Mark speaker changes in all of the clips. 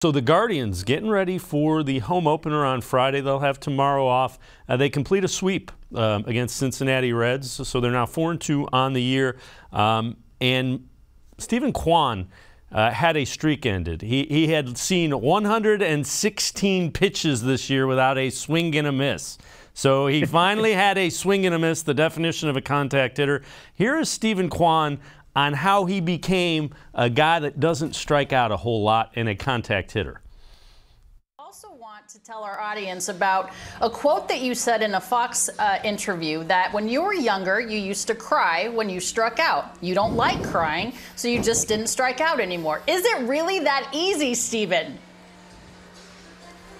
Speaker 1: So the Guardians getting ready for the home opener on Friday. They'll have tomorrow off. They complete a sweep against Cincinnati Reds, so they're now 4-2 on the year. And Steven Kwan had a streak ended. He had seen 116 pitches this year without a swing and a miss. So he finally had a swing and a miss, the definition of a contact hitter. Here is Steven Kwan on how he became a guy that doesn't strike out a whole lot and a contact hitter.
Speaker 2: I also want to tell our audience about a quote that you said in a Fox interview, that when you were younger, you used to cry when you struck out. You don't like crying, so you just didn't strike out anymore. Is it really that easy, Steven?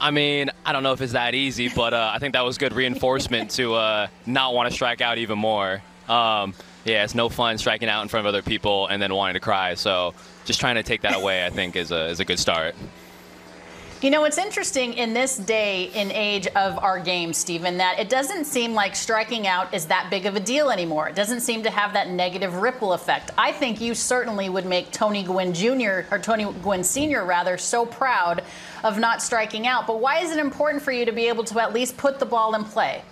Speaker 3: I mean, I don't know if it's that easy, but I think that was good reinforcement to not want to strike out even more. Yeah, it's no fun striking out in front of other people and then wanting to cry. So just trying to take that away, I think, is a good start.
Speaker 2: You know, it's interesting in this day and age of our game, Steven, that it doesn't seem like striking out is that big of a deal anymore. It doesn't seem to have that negative ripple effect. I think you certainly would make Tony Gwynn Jr., or Tony Gwynn Sr. rather, so proud of not striking out. But why is it important for you to be able to at least put the ball in play?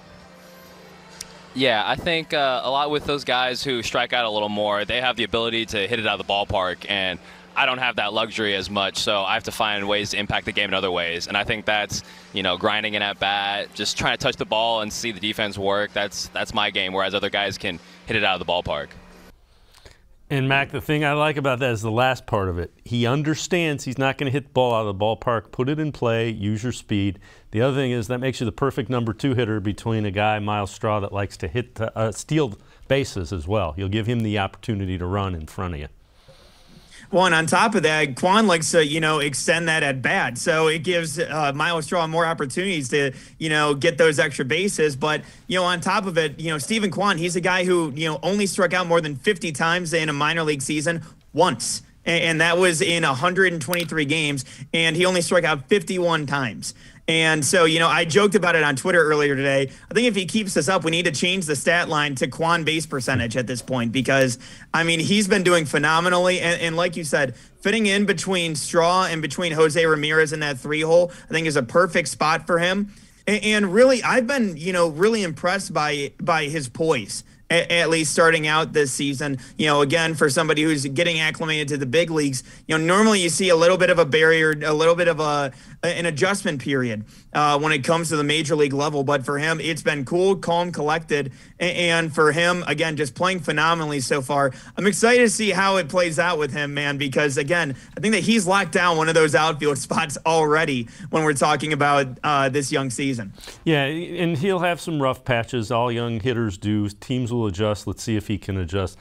Speaker 3: Yeah, I think a lot with those guys who strike out a little more, they have the ability to hit it out of the ballpark, and I don't have that luxury as much, so I have to find ways to impact the game in other ways. And I think that's, you know, grinding in at bat, just trying to touch the ball and see the defense work. That's my game, whereas other guys can hit it out of the ballpark.
Speaker 1: And, Mac, the thing I like about that is the last part of it. He understands he's not going to hit the ball out of the ballpark. Put it in play, use your speed. The other thing is that makes you the perfect number 2 hitter between a guy, Miles Straw, that likes to hit steal bases as well. You'll give him the opportunity to run in front of you.
Speaker 4: Well, and on top of that, Kwan likes to, extend that at bat. So it gives Miles Straw more opportunities to, get those extra bases. But, on top of it, Steven Kwan, he's a guy who, only struck out more than 50 times in a minor league season once. And that was in 123 games. And he only struck out 51 times. And so, I joked about it on Twitter earlier today. I think if he keeps this up, we need to change the stat line to Kwan base percentage at this point because, I mean, he's been doing phenomenally. And like you said, fitting in between Straw and between Jose Ramirez in that 3-hole, I think is a perfect spot for him. And really, I've been, really impressed by his poise. At least starting out this season, again, for somebody who's getting acclimated to the big leagues, normally you see a little bit of a barrier, a little bit of an adjustment period when it comes to the major league level. But for him, it's been cool, calm, collected. And for him, again, just playing phenomenally so far. I'm excited to see how it plays out with him, man, because, again, I think that he's locked down one of those outfield spots already when we're talking about this young season.
Speaker 1: Yeah, and he'll have some rough patches. All young hitters do. Teams will adjust. Let's see if he can adjust.